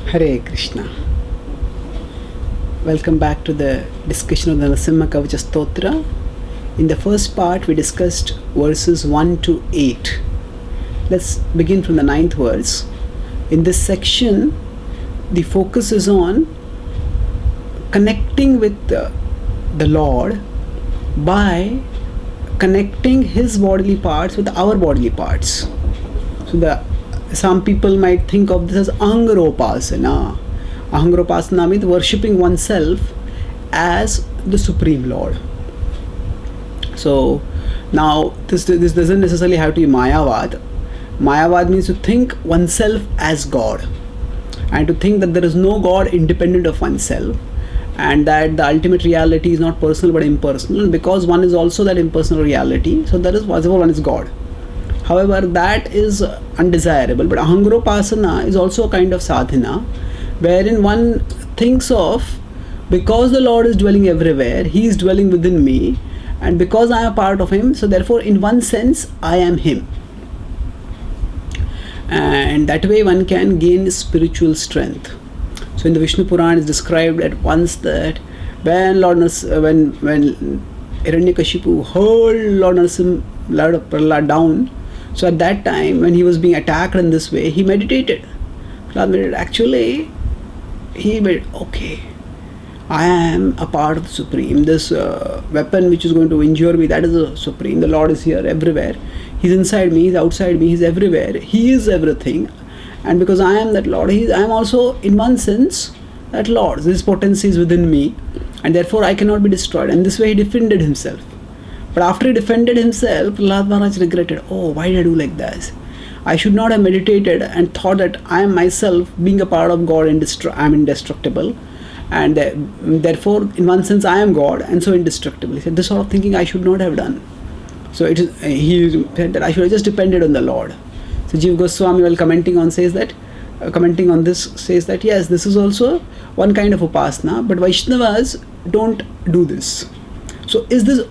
Hare Krishna. Welcome back to the discussion of the Narasimha Kavacha Stotra. In the first part, we discussed verses 1 to 8. Let's begin from the 9th verse. In this section, the focus is on connecting with the Lord by connecting His bodily parts with our bodily parts. So some people might think of this as Ahangaropasana. Ahangaropasana means worshipping oneself as the Supreme Lord. So now this doesn't necessarily have to be Mayavad. Mayavad means to think oneself as God and to think that there is no God independent of oneself, and that the ultimate reality is not personal but impersonal, and because one is also that impersonal reality, so that is possible one is God. However, that is undesirable. But Ahangaropasana is also a kind of sadhana wherein one thinks of, because the Lord is dwelling everywhere, He is dwelling within me, and because I am a part of Him, so therefore in one sense I am Him. And that way one can gain spiritual strength. So in the Vishnu Purana it is described at once that when Hiranyakashipu hurled Lord Prahlad down, so at that time when he was being attacked in this way, he meditated. Actually, he made, okay, I am a part of the Supreme. This weapon which is going to injure me, that is the Supreme. The Lord is here everywhere. He's inside me, He's outside me, He's everywhere. He is everything. And because I am that Lord, I am also in one sense that Lord. This potency is within me, and therefore I cannot be destroyed. And this way he defended himself. But after he defended himself, Prahlad Maharaj regretted, oh, why did I do like this? I should not have meditated and thought that I am myself, being a part of God, I am indestructible. And therefore, in one sense, I am God, and so indestructible. He said, this sort of thinking I should not have done. So he said that I should have just depended on the Lord. So Jiva Goswami, while commenting on this, says that yes, this is also one kind of upasana, but Vaishnavas don't do this. So is this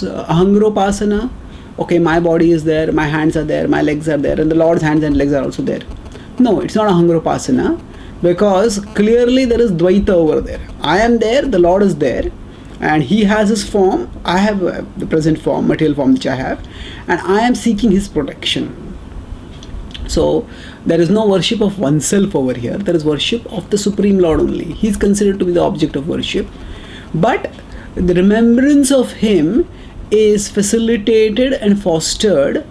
Ahangaropasana? Okay, my body is there, my hands are there, my legs are there, and the Lord's hands and legs are also there. No, it's not Ahangaropasana, because clearly there is Dvaita over there. I am there, the Lord is there, and He has His form, I have the present form, material form which I have, and I am seeking His protection. So there is no worship of oneself over here, there is worship of the Supreme Lord only. He is considered to be the object of worship, but the remembrance of Him is facilitated and fostered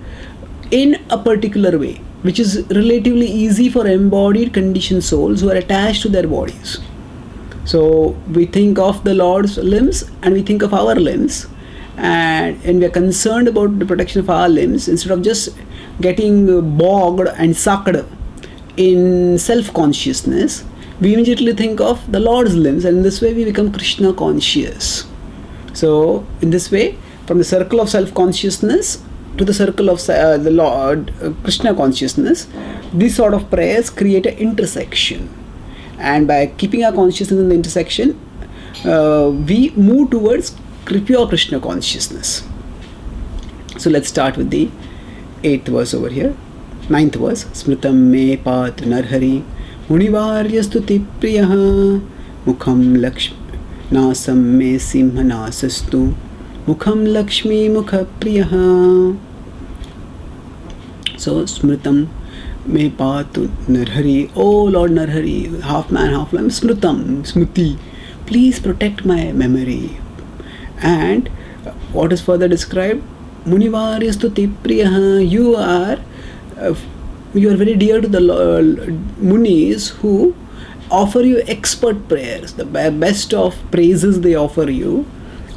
in a particular way, which is relatively easy for embodied conditioned souls who are attached to their bodies. So we think of the Lord's limbs and we think of our limbs, and we are concerned about the protection of our limbs instead of just getting bogged and sucked in self-consciousness. We immediately think of the Lord's limbs, and in this way we become Krishna conscious. So in this way, from the circle of self-consciousness to the circle of the Lord, Krishna consciousness, these sort of prayers create an intersection. And by keeping our consciousness in the intersection, we move towards pure Krishna consciousness. So let's start with the 8th verse over here. 9th verse. Smritam me pat narhari munivarya stuti priyaha mukham lakshmi nasam me simha nasastu mukham lakshmi mukha priyaha. So smritam me patu narhari, oh Lord Narhari, half man, half lamb, smritam, smriti, please protect my memory. And what is further described? Munivarya stuti priyaha, you are very dear to the munis who offer you expert prayers, the best of praises they offer you,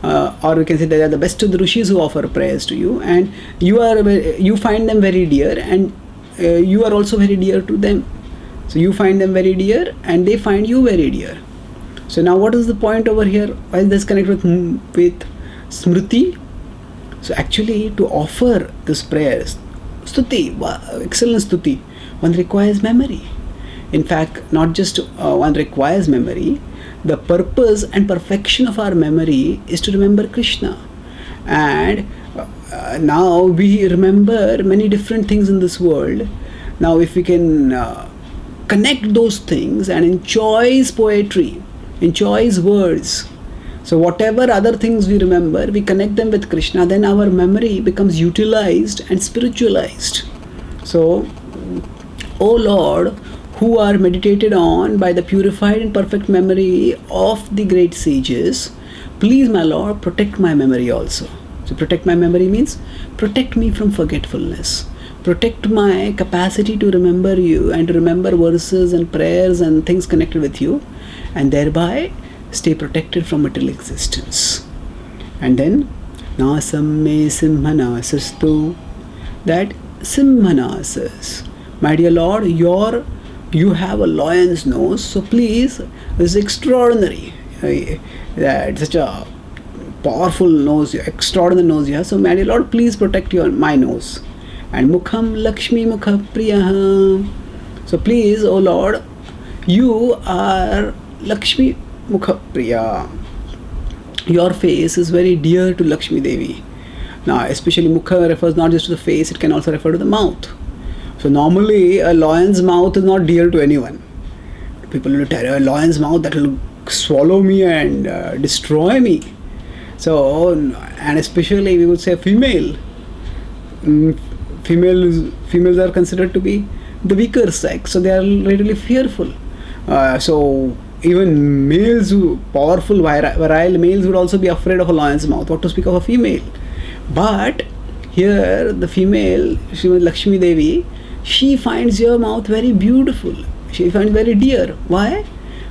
or we can say they are the best of the rishis who offer prayers to you, and you find them very dear, and you are also very dear to them. So you find them very dear and they find you very dear. So now what is the point over here? Why is this connected with smriti? So actually, to offer this prayers, stuti, excellent stuti, one requires memory. In fact, not just one requires memory, the purpose and perfection of our memory is to remember Krishna. And now we remember many different things in this world. Now if we can connect those things and enjoys poetry, enjoys words. So whatever other things we remember, we connect them with Krishna, then our memory becomes utilized and spiritualized. So, O Lord, who are meditated on by the purified and perfect memory of the great sages, please, my Lord, protect my memory also. So protect my memory means protect me from forgetfulness. Protect my capacity to remember you and to remember verses and prayers and things connected with you, and thereby stay protected from material existence. And then Nasam me simhanasastu, that simhanasas. My dear Lord, you have a lion's nose, so please, this is extraordinary. That such a powerful nose, extraordinary nose you have. So my dear Lord, please protect my nose. And Mukham Lakshmi Mukha Priyaha. So please, O Lord, you are Lakshmi Mukha Priya. Your face is very dear to Lakshmi Devi. Now, especially Mukha refers not just to the face, it can also refer to the mouth. So normally a lion's mouth is not dear to anyone. People will tell you, a lion's mouth that will swallow me and destroy me. So, and especially we would say female. Females are considered to be the weaker sex, so they are really fearful. So even males, powerful virile males, would also be afraid of a lion's mouth, what to speak of a female. But here the female, Srimati Lakshmi Devi, she finds your mouth very beautiful, she finds very dear. Why?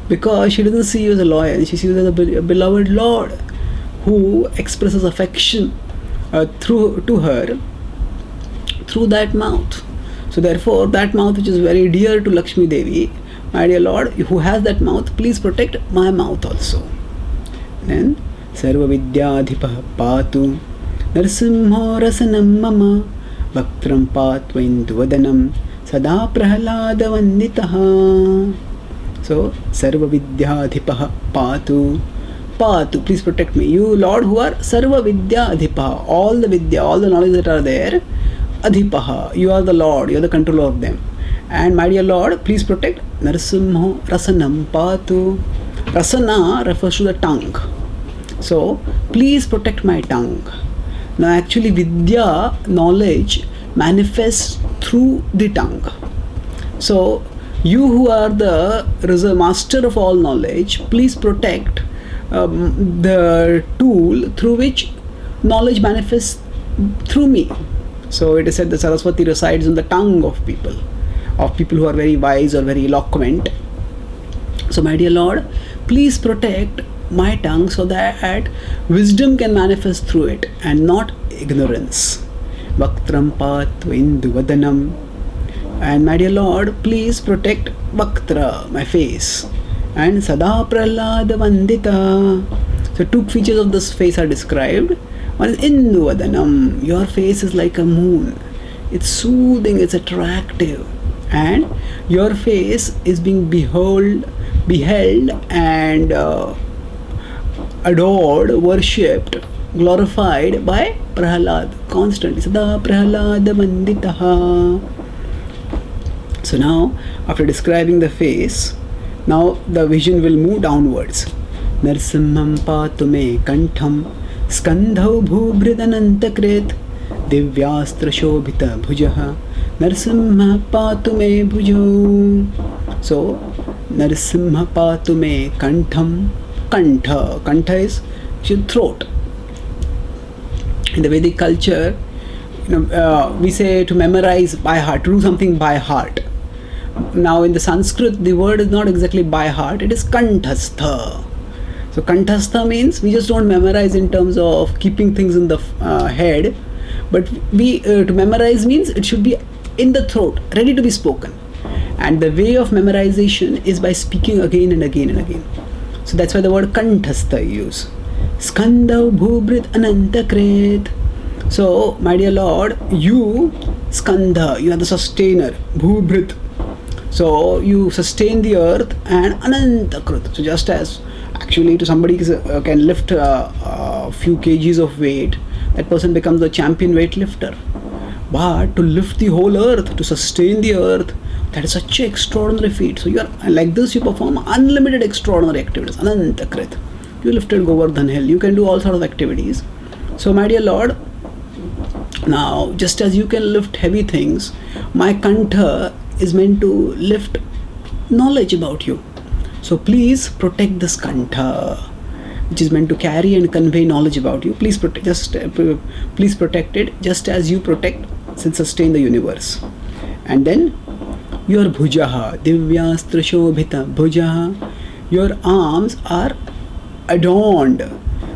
Because she doesn't see you as a lion, she sees you as a beloved Lord who expresses affection to her through that mouth. So therefore, that mouth which is very dear to Lakshmi Devi, my dear Lord, who has that mouth, please protect my mouth also. Then Sarva Vidyadhipah Patu Narsimho Rasanam Mama Bhaktram Patvainduvadanam Sada Prahalada Vanditaha. So Sarva Vidyadhipah Patu. Patu, please protect me. You Lord who are Sarva Vidyadhipah, all the Vidya, all the knowledge that are there, Adhipaha, you are the Lord, you are the controller of them. And my dear Lord, please protect Narasimho Rasanam Patu. Rasana refers to the tongue. So please protect my tongue. Now actually Vidya, knowledge, manifests through the tongue. So you who are the master of all knowledge, please protect the tool through which knowledge manifests through me. So it is said that Saraswati resides in the tongue of people who are very wise or very eloquent. So my dear Lord, please protect my tongue so that wisdom can manifest through it and not ignorance. Vaktram Patvainduvadanam. And my dear Lord, please protect Vaktra, my face, and Sada Prahlada Vandita. So two features of this face are described. One is Induvadanam. Your face is like a moon. It's soothing, it's attractive. And your face is being beheld and adored, worshipped, glorified by Prahlad constantly. Sada Prahlada Vanditaha. So now, after describing the face, now the vision will move downwards. Narsimham Patume Kantham Skandhau Bhubhridanantakret Divyastra Shobhita Bhujaha Narsimha Patume Bhujo. So, Narsimha Patume Kantham. Kantha. Kantha is throat. In the Vedic culture, we say to memorize by heart, to do something by heart. Now in the Sanskrit, the word is not exactly by heart, it is kanthastha. So kanthastha means we just don't memorize in terms of keeping things in the head, but to memorize means it should be in the throat, ready to be spoken. And the way of memorization is by speaking again and again and again. So that's why the word kanthastha is used. Skandau bhubrit anantakret. So my dear Lord, you Skandha, you are the sustainer, Bhubrit. So you sustain the earth, and Anantakrit. So just as actually to somebody can lift a few kgs of weight, that person becomes the champion weightlifter. But to lift the whole earth, to sustain the earth, that is such an extraordinary feat. So you are like this, you perform unlimited extraordinary activities. Anantakrit. You lifted Govardhan Hill. You can do all sort of activities. So my dear Lord, now just as you can lift heavy things, my Kantha is meant to lift knowledge about you. So please protect this Kantha, which is meant to carry and convey knowledge about you. Please protect, please protect it, just as you protect and sustain the universe. And then your bhujaha, divyastra shobhita bhujaha, your arms are adorned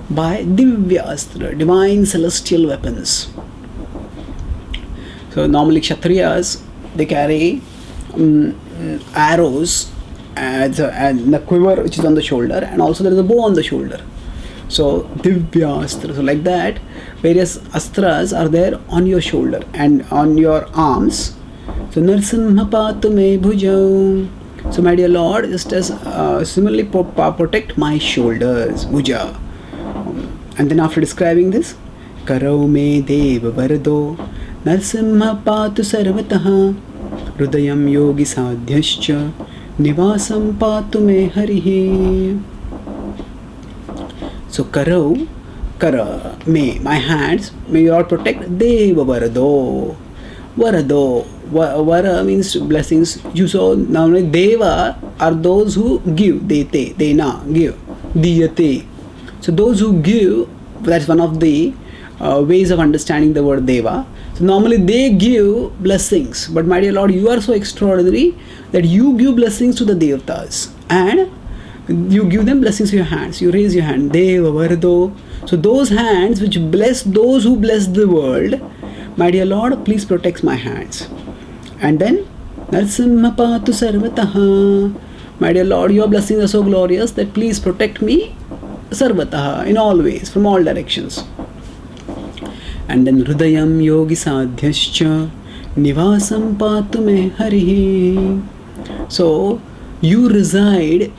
by divyastra, divine celestial weapons. So normally Kshatriyas, they carry arrows and the quiver which is on the shoulder, and also there is a bow on the shoulder. So divyastra, so like that various astras are there on your shoulder and on your arms. So Narsimha patu me bhujau. So my dear Lord, just as similarly protect my shoulders, bhuja. And then after describing this, Karau me deva varado Narsimha patu sarvataha Rudayam yogi sadhyascha Nivasam patu me harihi. So Karau, Kara, may, my hands, may you all protect Deva Varado. Varado. Vara means blessings. You saw now Deva are those who give. Dete, dena, give. Diyate. So those who give, that's one of the ways of understanding the word Deva. So normally they give blessings. But my dear Lord, you are so extraordinary that you give blessings to the Devatas. And you give them blessings with your hands. You raise your hand. Deva Varado. So those hands which bless those who bless the world, my dear Lord, please protect my hands. And then Narsimha patu sarvataha. My dear Lord, your blessings are so glorious that please protect me sarvataha, in all ways, from all directions. And then Hridayam yogi sadhyascha Nivasam patu me harihi. So you reside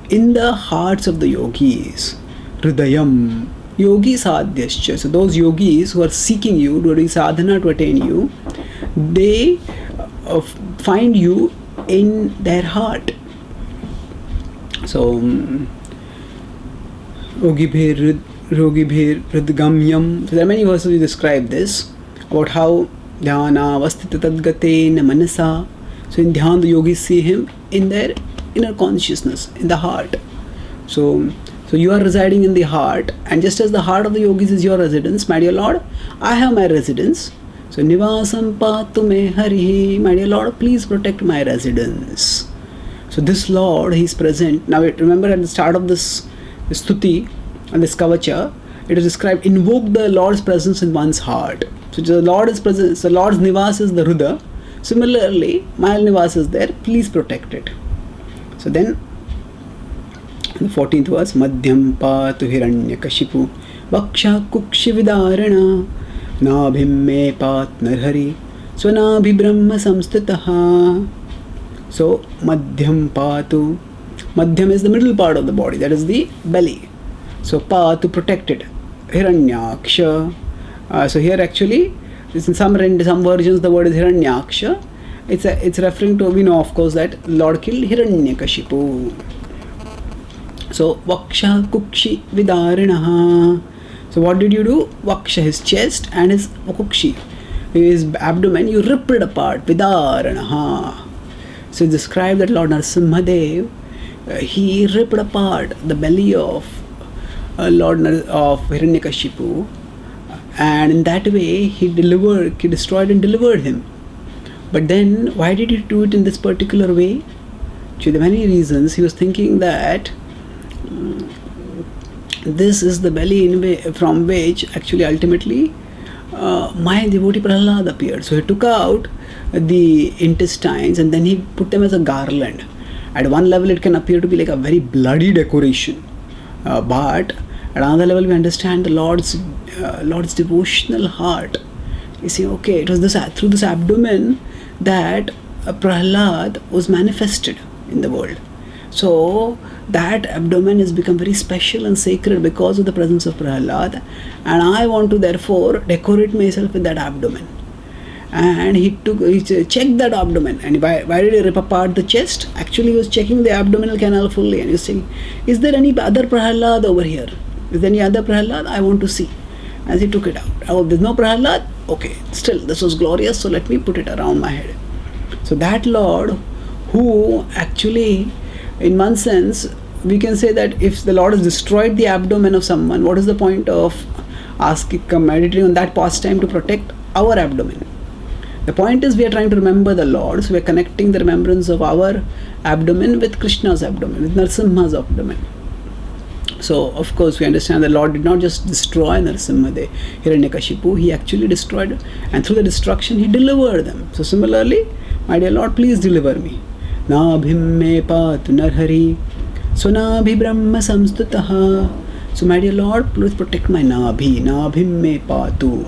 in the hearts of the yogis. Hridayam yogi sadhyascha. So those yogis who are seeking you, doing sadhana to attain you, they find you in their heart. So Yogibhir Hridgamyam. So there are many verses which describe this, about how Dhyana Vastita Tadgatena Manasa. So in Dhyan the yogis see him in their inner consciousness, in the heart. So you are residing in the heart, and just as the heart of the yogis is your residence, my dear Lord, I have my residence. So Nivasam patu me harihi. My dear Lord, please protect my residence. So this Lord, he is present. Now remember at the start of this stuti and this kavacha, it is described, invoke the Lord's presence in one's heart. So the Lord is present, the Lord's nivas is the Hruda. Similarly, my nivas is there, please protect it. So then the 14th verse, Madhyam patu hiranyakashipu Vaksha kukshi vidarana Nabhim me pat narhari Swanabhi brahma samstitaha. So Madhyam patu, Madhyam is the middle part of the body, that is the belly. So patu, protected. Hiranyaksha. So here actually, in some versions the word is Hiranyaksha. It's referring to, we know of course that Lord killed Hiranyakashipu. So Vaksha Kukshi Vidarinaha. So what did you do? Vaksha, his chest, and his Kukshi, his abdomen, you ripped it apart. Vidarinaha. So it's described that Lord Narasimhadev, he ripped apart the belly of Lord of Hiranyakashipu, and in that way he destroyed and delivered him. But then why did he do it in this particular way? So there are many reasons. He was thinking that this is the belly from which actually ultimately my devotee Prahlad appeared. So he took out the intestines and then he put them as a garland. At one level it can appear to be like a very bloody decoration, but at another level we understand the Lord's devotional heart. You see, okay, it was through this abdomen that Prahlad was manifested in the world. So that abdomen has become very special and sacred because of the presence of Prahlad, and I want to therefore decorate myself with that abdomen. and he checked that abdomen. And why did he rip apart the chest? Actually, he was checking the abdominal canal fully, and he was saying, is there any other Prahalad over here? Is there any other Prahalad? I want to see. As he took it out, oh, there's no Prahalad? Okay, still, this was glorious, so let me put it around my head. So that Lord, who actually, in one sense, we can say that if the Lord has destroyed the abdomen of someone, what is the point of meditating on that pastime to protect our abdomen? The point is, we are trying to remember the Lord, so we are connecting the remembrance of our abdomen with Krishna's abdomen, with Narasimha's abdomen. So, of course, we understand the Lord did not just destroy Narasimha, the Hiranyakashipu, he actually destroyed, and through the destruction, he delivered them. So, similarly, my dear Lord, please deliver me. Nabhim me patu narhari, Sonabhi Brahma Samstutaha. So, my dear Lord, please protect my Nabhi. Nabhim me patu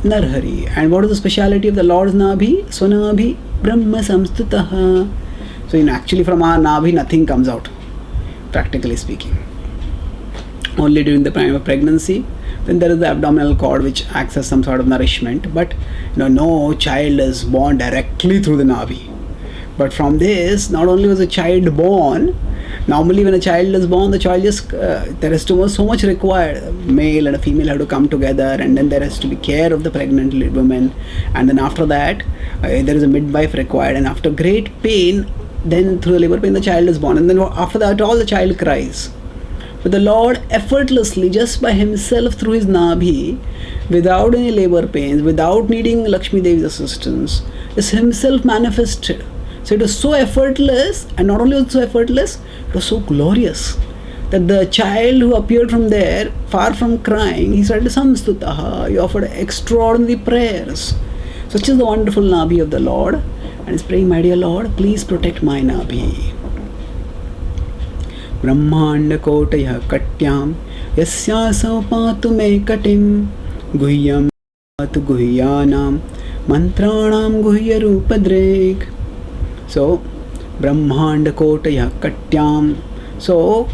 Narhari. And what is the speciality of the Lord's Nabhi? Sonabhi Brahma Samstutaha. So, actually, from our Nabhi, nothing comes out, practically speaking. Only during the time of pregnancy, then there is the abdominal cord which acts as some sort of nourishment. But no child is born directly through the Nabhi. But from this, not only was a child born, normally when a child is born, the child just, there is so much required. A male and a female have to come together, and then there has to be care of the pregnant woman. And then after that, there is a midwife required. And after great pain, then through the labor pain, the child is born. And then after that, all the child cries. But the Lord effortlessly, just by himself through his Nabhi, without any labor pains, without needing Lakshmi Devi's assistance, is himself manifested. So it was so effortless, and not only was it so effortless, it was so glorious that the child who appeared from there, far from crying, he started Samstutaha. He offered extraordinary prayers. Such is the wonderful Nabhi of the Lord, and he's praying, my dear Lord, please protect my Nabhi. Brahmanda kotaya katyam yasya patu me katim guhyam patu guhyanam mantranam guhya rupadrek. So, Brahmanda kotaya katyam. So,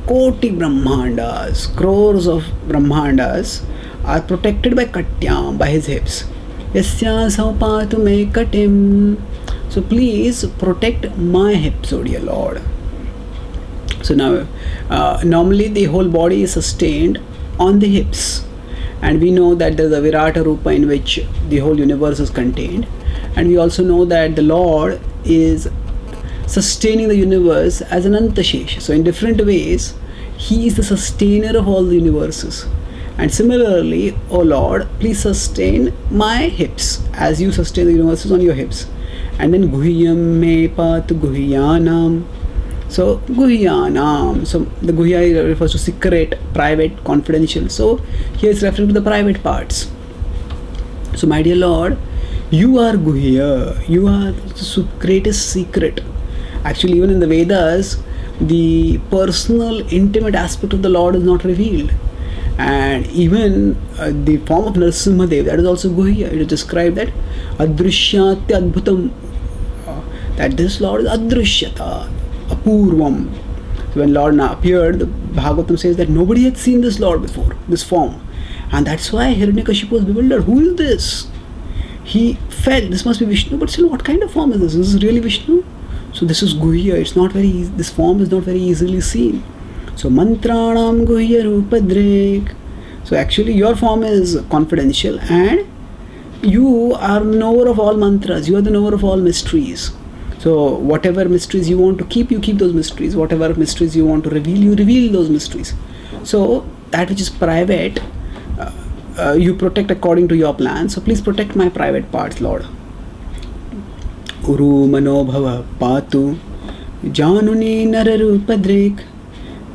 koti Brahmandas, crores of Brahmandas are protected by katyam, by his hips. Yasya patu me katim. So, please protect my hips, O dear Lord. So now, normally the whole body is sustained on the hips, and we know that there is a Virata Rupa in which the whole universe is contained, and we also know that the Lord is sustaining the universe as an Antashesha. So in different ways, he is the sustainer of all the universes. And similarly, O Lord, please sustain my hips as you sustain the universes on your hips. And then Guhyam me patu guhyanam. So, Guhyanam. So, the Guhya refers to secret, private, confidential. So, here it's referring to the private parts. So, my dear Lord, you are Guhya. You are the greatest secret. Actually, even in the Vedas, the personal, intimate aspect of the Lord is not revealed. And even the form of Narasimha Dev, that is also Guhya. It is described that Adrishyati Adbhutam, that this Lord is Adrishyata, Apurvam. So when Lord appeared, the Bhagavatam says that nobody had seen this Lord before, this form. And that's why Hiranyakashipu was bewildered. Who is this? He felt this must be Vishnu, but still, what kind of form is this? Is this really Vishnu? So this is Guhya. It's not very easy. This form is not very easily seen. So Mantranam Guhya Rupadrek. So actually, your form is confidential, and you are knower of all mantras. You are the knower of all mysteries. So whatever mysteries you want to keep, you keep those mysteries. Whatever mysteries you want to reveal, you reveal those mysteries. So that which is private, you protect according to your plan. So please protect my private parts, Lord. Uru manobhava patu januni nararupadrek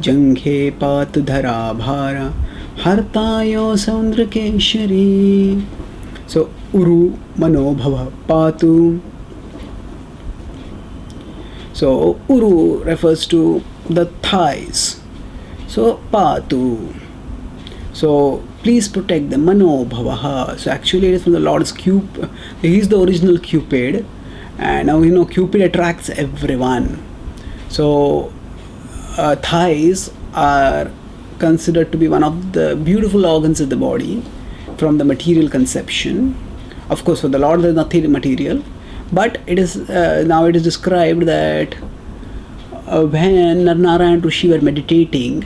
janghe patu dhara bhara hartayo saundrakeshari. So Uru manobhava patu. So Uru refers to the thighs. So Patu. So please protect the Manobhavaha. So actually it is from the Lord's Cupid. He is the original Cupid. And now Cupid attracts everyone. So thighs are considered to be one of the beautiful organs of the body from the material conception. Of course, for the Lord there is nothing material, but it is now it is described that when Narnara and Rishi were meditating,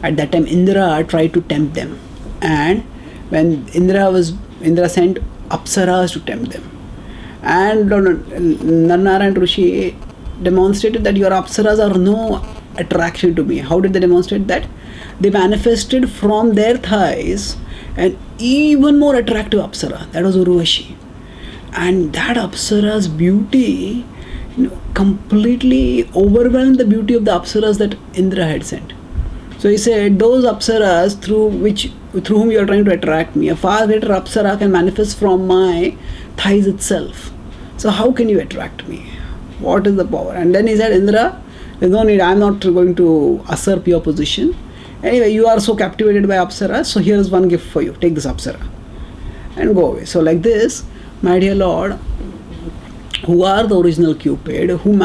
at that time Indra tried to tempt them, and when Indra sent Apsaras to tempt them, and Narnara and Rishi demonstrated that your Apsaras are no attraction to me. How did they demonstrate that? They manifested from their thighs an even more attractive Apsara, that was Urvashi, and that Apsara's beauty completely overwhelmed the beauty of the Apsaras that Indra had sent. So he said, those Apsaras through whom you are trying to attract me, a far greater Apsara can manifest from my thighs itself. So how can you attract me? What is the power? And then he said, Indra, there's no need, I am not going to usurp your position. Anyway, you are so captivated by Apsara, so here is one gift for you. Take this Apsara and go away. So like this, my dear Lord, who are the original Cupid, through whom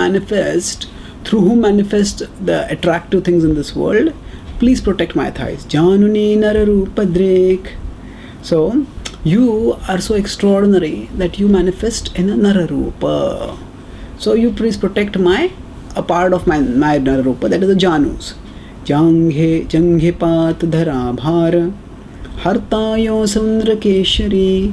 manifest the attractive things in this world, please protect my thighs. Januni Nararupadrek. So, you are so extraordinary that you manifest in a Nararupa. So, you please protect a part of my Nararupa, that is the Janus. Janghe Pat Dhara Bhara Hartayo Sundrakeshari.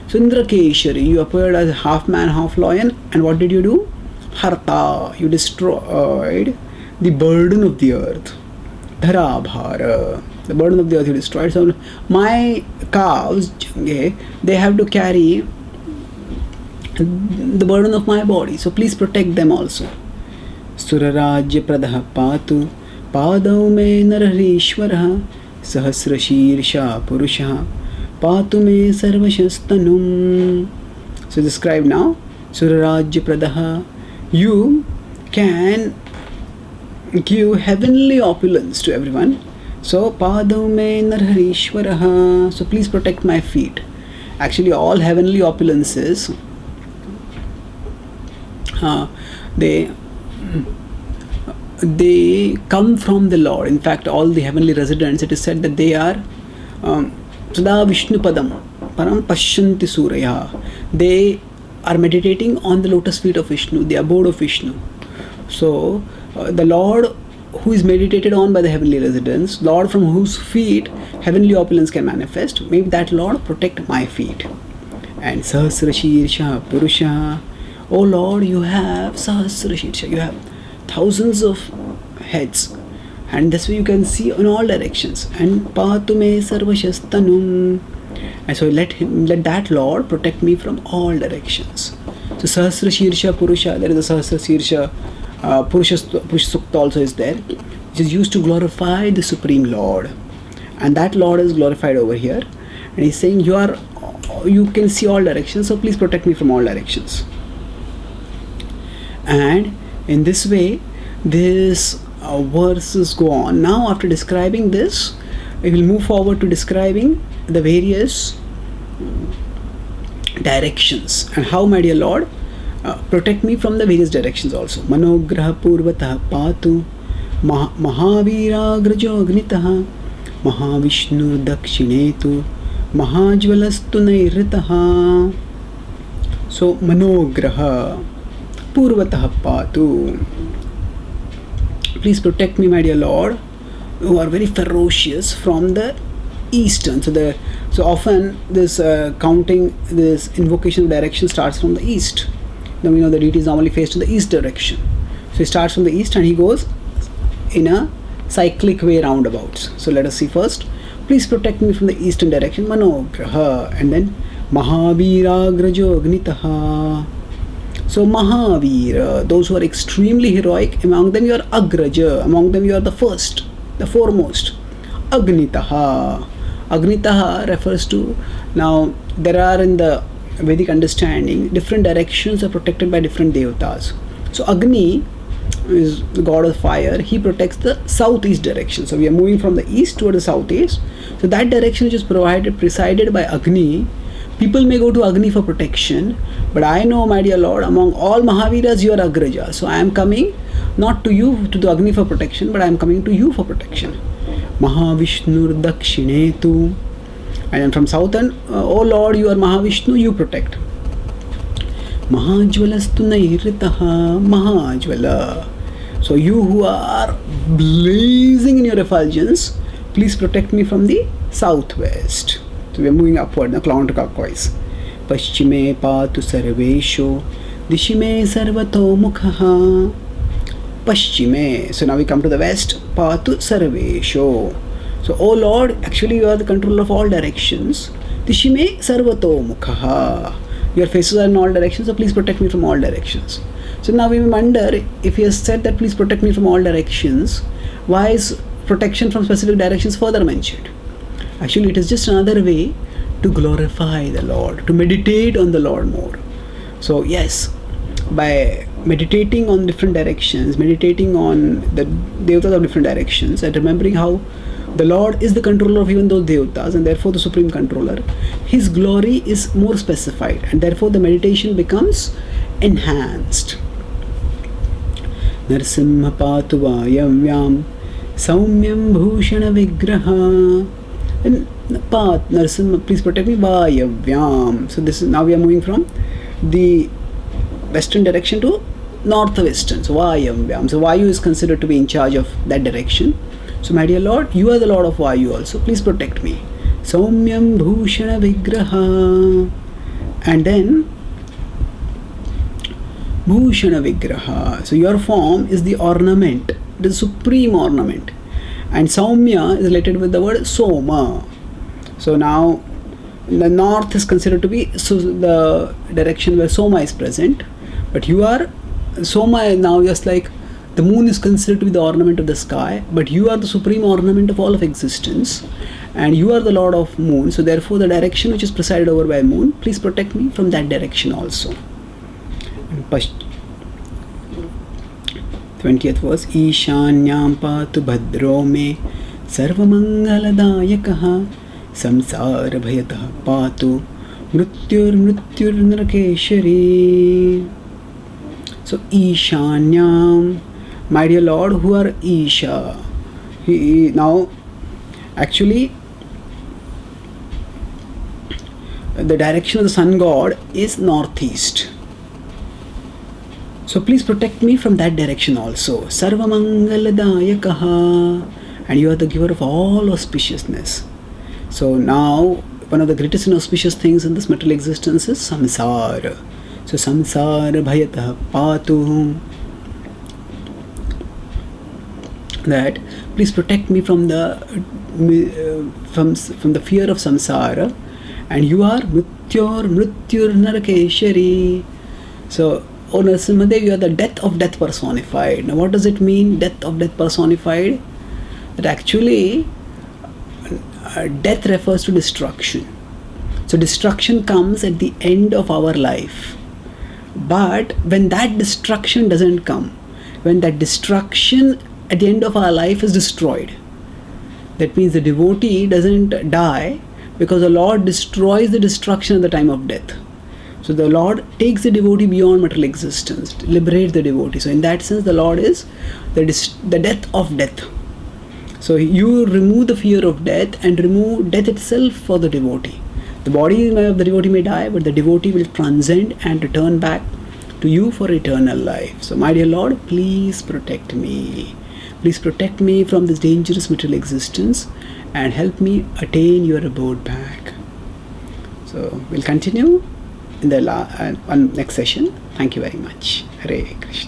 Sundrakeshari, you appeared as half man, half lion, and what did you do? Harta, you destroyed the burden of the earth. Dhara Bhara, the burden of the earth you destroyed. So my cows, they have to carry the burden of my body. So please protect them also. Surarajya Pradaha Patu Padau me Nararishwaraha Sahasrashirsha Purusha Patu me Sarvashastanum. So describe now. Surarajya Pradaha. You can give heavenly opulence to everyone. So Padau me Nararishwaraha. So please protect my feet. Actually, all heavenly opulences, they come from the Lord. In fact, all the heavenly residents, it is said that they are Sada Vishnu Padam Param Pashyanti Suraya. They are meditating on the lotus feet of Vishnu, the abode of Vishnu. So the Lord who is meditated on by the heavenly residents, Lord from whose feet heavenly opulence can manifest, may that Lord protect my feet. And Sahasrashirsha Purusha. Oh Lord, you have Sahasrashirsha, you have thousands of heads, and this way you can see in all directions. And Patume Sarvashastanum. And so let that Lord protect me from all directions. So Sahasrashirsha Purusha, there is a Sahasrashirsha Purusha Sukta also is there, which is used to glorify the Supreme Lord. And that Lord is glorified over here. And he's saying, you can see all directions, so please protect me from all directions. And in this way, this verses go on. Now, after describing this, we will move forward to describing the various directions and how, my dear Lord, protect me from the various directions also. Manograha Purvatah Patu Mahaviragrajo Agnitaha Mahavishnu Dakshinetu Mahajvalastu Nairitaha. So, Manograha Purvatah Patu. Please protect me, my dear Lord, who are very ferocious from the eastern. So often this invocation of direction starts from the east. Then we know the deity is normally faced to the east direction. So he starts from the east and he goes in a cyclic way roundabouts. So let us see first. Please protect me from the eastern direction. Manograha. And then Mahaviragrajo Agnitaha. So Mahavira, those who are extremely heroic, among them you are Agraja, among them you are the first, the foremost. Agnitaha. Agnitaha refers to, now there are in the Vedic understanding, different directions are protected by different devatas. So Agni is the god of fire, he protects the southeast direction. So we are moving from the east toward the southeast. So that direction which is presided by Agni, people may go to Agni for protection, but I know, my dear Lord, among all Mahaviras you are Agraja. So I am coming not to you, to the Agni for protection, but I am coming to you for protection. Mahavishnur Dakshinetu. And then from southern, oh Lord, you are Mahavishnu, you protect. Mahajwalastu nairitaha Mahajwala. So you who are blazing in your effulgence, please protect me from the southwest. So we are moving upward, now counterclockwise. Paschime patu sarvesho, dishime sarvato mukhaha. Paschime. So now we come to the west. Patu sarvesho. So, oh Lord, actually you are the controller of all directions. Dishime sarvato mukhaha. Your faces are in all directions, so please protect me from all directions. So now we may wonder, if he has said that please protect me from all directions, why is protection from specific directions further mentioned? Actually, it is just another way to glorify the Lord, to meditate on the Lord more. So yes, by meditating on different directions, meditating on the devatas of different directions, and remembering how the Lord is the controller of even those devatas and therefore the supreme controller, his glory is more specified and therefore the meditation becomes enhanced. Narsimha patu vayavyam saumyam bhushana vigraha. And path, Narsimha, please protect me, vayavyam. So this is, now we are moving from the western direction to northwestern. So vayavyam. So Vayu is considered to be in charge of that direction. So my dear Lord, you are the Lord of Vayu also. Please protect me. Saumyam bhushana vigraha. And then bhushana vigraha. So your form is the ornament, the supreme ornament. And Saumya is related with the word Soma. So now the north is considered to be the direction where Soma is present. But you are Soma now, just like the moon is considered to be the ornament of the sky, but you are the supreme ornament of all of existence, and you are the Lord of moon. So therefore the direction which is presided over by moon, please protect me from that direction also. 20th verse. Ishanyam patu bhadro me sarvamangaladayakaha samsara bhayatah patu mrityur narakeshari. So Ishanyam, my dear Lord, who are Isha. Now actually the direction of the sun god is northeast. So please protect me from that direction also. Sarvamangaladayakaha. And you are the giver of all auspiciousness. So now one of the greatest and auspicious things in this material existence is samsara. So samsara bhayatah patu. That please protect me from the fear of samsara. And you are mrityur narakeshari. So O Narasimhadev, you are the death of death personified. Now what does it mean, death of death personified? That actually death refers to destruction. So destruction comes at the end of our life. But when that destruction doesn't come, when that destruction at the end of our life is destroyed, that means the devotee doesn't die because the Lord destroys the destruction at the time of death. So the Lord takes the devotee beyond material existence, liberates the devotee. So in that sense, the Lord is the death of death. So you remove the fear of death and remove death itself for the devotee. The body of the devotee may die, but the devotee will transcend and return back to you for eternal life. So my dear Lord, please protect me. Please protect me from this dangerous material existence and help me attain your abode back. So we'll continue in the next session. Thank you very much. Hare Krishna.